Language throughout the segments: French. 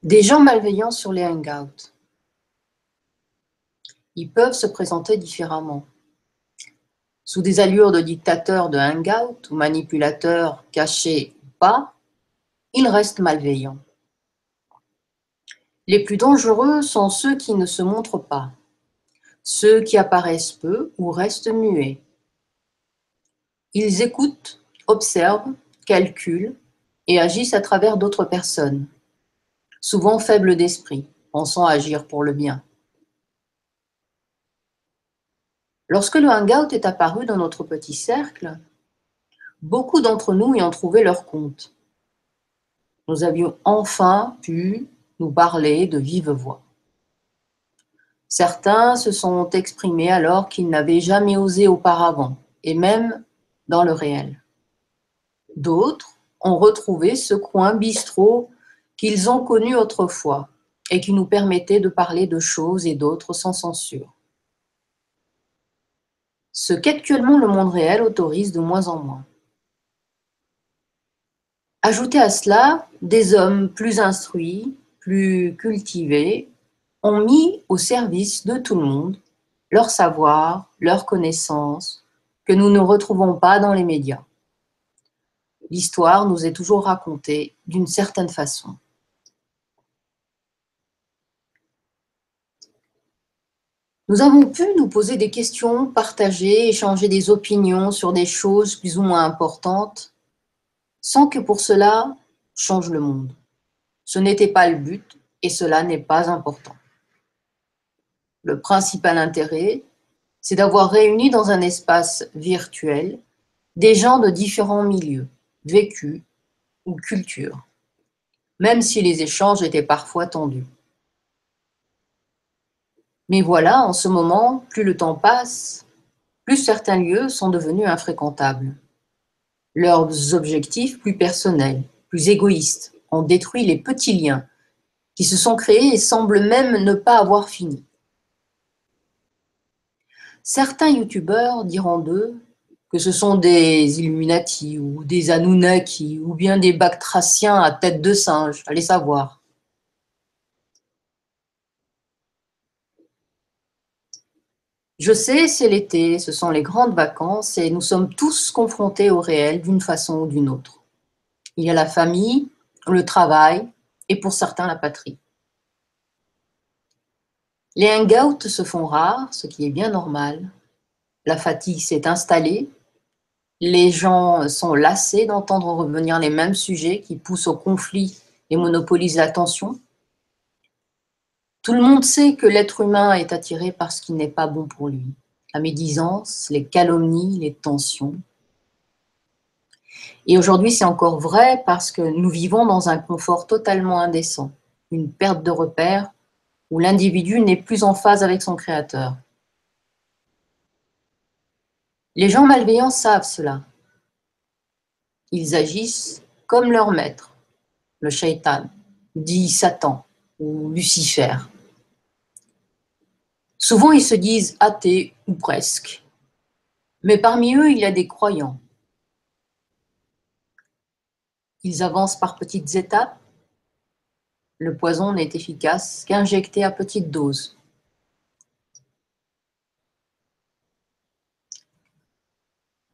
Des gens malveillants sur les hangouts. Ils peuvent se présenter différemment. Sous des allures de dictateurs de hangout ou manipulateurs cachés ou pas, ils restent malveillants. Les plus dangereux sont ceux qui ne se montrent pas, ceux qui apparaissent peu ou restent muets. Ils écoutent, observent, calculent et agissent à travers d'autres personnes, souvent faibles d'esprit, pensant agir pour le bien. Lorsque le hangout est apparu dans notre petit cercle, beaucoup d'entre nous y ont trouvé leur compte. Nous avions enfin pu nous parler de vive voix. Certains se sont exprimés alors qu'ils n'avaient jamais osé auparavant, et même dans le réel. D'autres ont retrouvé ce coin bistrot qu'ils ont connu autrefois et qui nous permettait de parler de choses et d'autres sans censure. Ce qu'actuellement le monde réel autorise de moins en moins. Ajoutez à cela, des hommes plus instruits, plus cultivés, ont mis au service de tout le monde leur savoir, leurs connaissances, que nous ne retrouvons pas dans les médias. L'histoire nous est toujours racontée d'une certaine façon. Nous avons pu nous poser des questions, partager, échanger des opinions sur des choses plus ou moins importantes, sans que pour cela change le monde. Ce n'était pas le but et cela n'est pas important. Le principal intérêt, c'est d'avoir réuni dans un espace virtuel des gens de différents milieux, vécus ou cultures, même si les échanges étaient parfois tendus. Mais voilà, en ce moment, plus le temps passe, plus certains lieux sont devenus infréquentables. Leurs objectifs plus personnels, plus égoïstes, ont détruit les petits liens qui se sont créés et semblent même ne pas avoir fini. Certains youtubeurs diront d'eux que ce sont des Illuminati ou des Anunnaki ou bien des Bactraciens à tête de singe, allez savoir. Je sais, c'est l'été, ce sont les grandes vacances et nous sommes tous confrontés au réel d'une façon ou d'une autre. Il y a la famille, le travail et pour certains la patrie. Les hangouts se font rares, ce qui est bien normal. La fatigue s'est installée. Les gens sont lassés d'entendre revenir les mêmes sujets qui poussent au conflit et monopolisent l'attention. Tout le monde sait que l'être humain est attiré par ce qui n'est pas bon pour lui. La médisance, les calomnies, les tensions. Et aujourd'hui, c'est encore vrai parce que nous vivons dans un confort totalement indécent, une perte de repères où l'individu n'est plus en phase avec son créateur. Les gens malveillants savent cela. Ils agissent comme leur maître, le shaitan, dit Satan ou Lucifer. Souvent, ils se disent athées ou presque. Mais parmi eux, il y a des croyants. Ils avancent par petites étapes. Le poison n'est efficace qu'injecté à petite dose.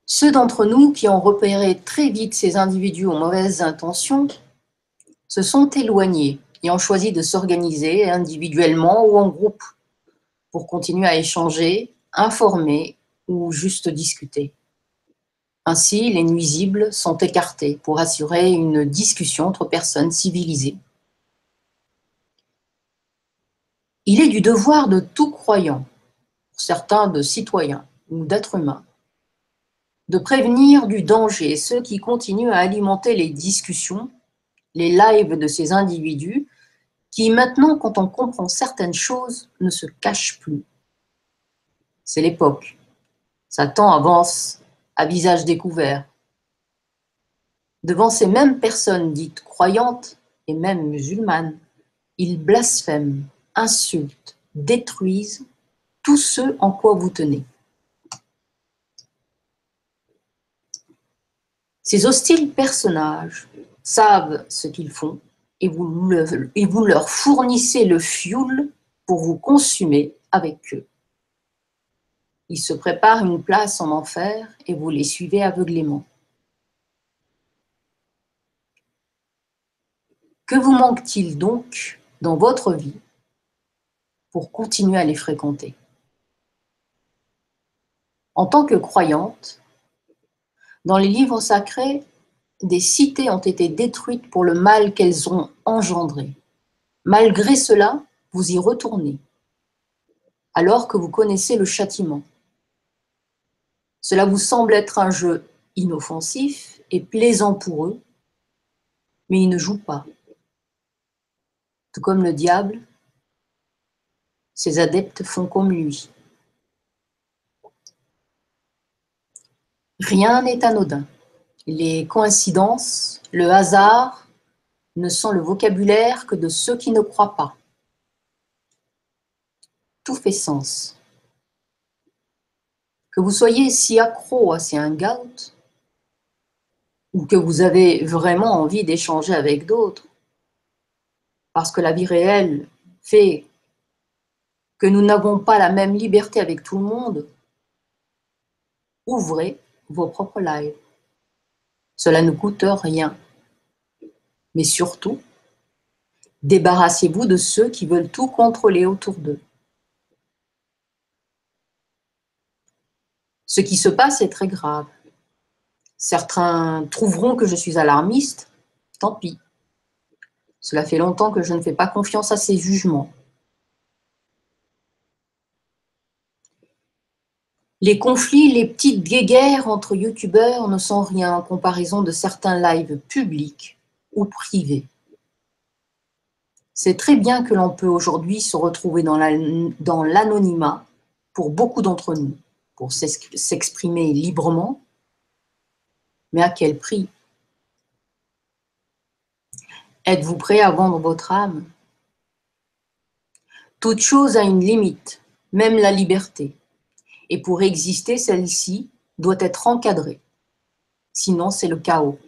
Ceux d'entre nous qui ont repéré très vite ces individus aux mauvaises intentions se sont éloignés et ont choisi de s'organiser individuellement ou en groupe pour continuer à échanger, informer ou juste discuter. Ainsi, les nuisibles sont écartés pour assurer une discussion entre personnes civilisées. Il est du devoir de tout croyant, pour certains de citoyens ou d'êtres humains, de prévenir du danger ceux qui continuent à alimenter les discussions, les lives de ces individus qui, maintenant, quand on comprend certaines choses, ne se cachent plus. C'est l'époque. Satan avance à visage découvert. Devant ces mêmes personnes dites croyantes et même musulmanes, ils blasphèment, insultent, détruisent tout ce en quoi vous tenez. Ces hostiles personnages savent ce qu'ils font et vous leur fournissez le fioul pour vous consumer avec eux. Ils se préparent une place en enfer et vous les suivez aveuglément. Que vous manque-t-il donc dans votre vie pour continuer à les fréquenter? En tant que croyante, dans les livres sacrés, des cités ont été détruites pour le mal qu'elles ont engendré. Malgré cela, vous y retournez, alors que vous connaissez le châtiment. Cela vous semble être un jeu inoffensif et plaisant pour eux, mais ils ne jouent pas. Tout comme le diable, ses adeptes font comme lui. Rien n'est anodin. Les coïncidences, le hasard, ne sont le vocabulaire que de ceux qui ne croient pas. Tout fait sens. Que vous soyez si accro à ces hangouts, ou que vous avez vraiment envie d'échanger avec d'autres, parce que la vie réelle fait que nous n'avons pas la même liberté avec tout le monde, ouvrez vos propres lives. Cela ne coûte rien. Mais surtout, débarrassez-vous de ceux qui veulent tout contrôler autour d'eux. Ce qui se passe est très grave. Certains trouveront que je suis alarmiste, tant pis. Cela fait longtemps que je ne fais pas confiance à ces jugements. Les conflits, les petites guéguerres entre youtubeurs ne sont rien en comparaison de certains lives publics ou privés. C'est très bien que l'on peut aujourd'hui se retrouver dans l'anonymat pour beaucoup d'entre nous, pour s'exprimer librement, mais à quel prix? Êtes-vous prêt à vendre votre âme? Toute chose a une limite, même la liberté. Et pour exister, celle-ci doit être encadrée. Sinon, c'est le chaos.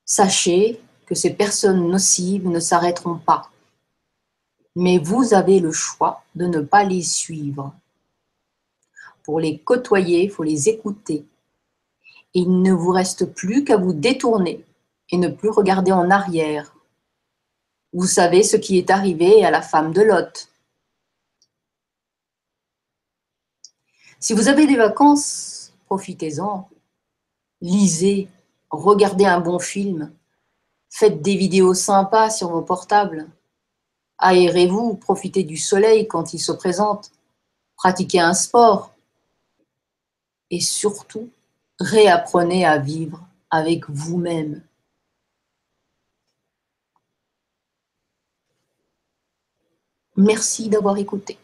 Sachez que ces personnes nocives ne s'arrêteront pas. Mais vous avez le choix de ne pas les suivre. Pour les côtoyer, il faut les écouter. Et il ne vous reste plus qu'à vous détourner et ne plus regarder en arrière. Vous savez ce qui est arrivé à la femme de Lot. Si vous avez des vacances, profitez-en. Lisez, regardez un bon film, faites des vidéos sympas sur vos portables. Aérez-vous, profitez du soleil quand il se présente, pratiquez un sport. Et surtout, réapprenez à vivre avec vous-même. Merci d'avoir écouté.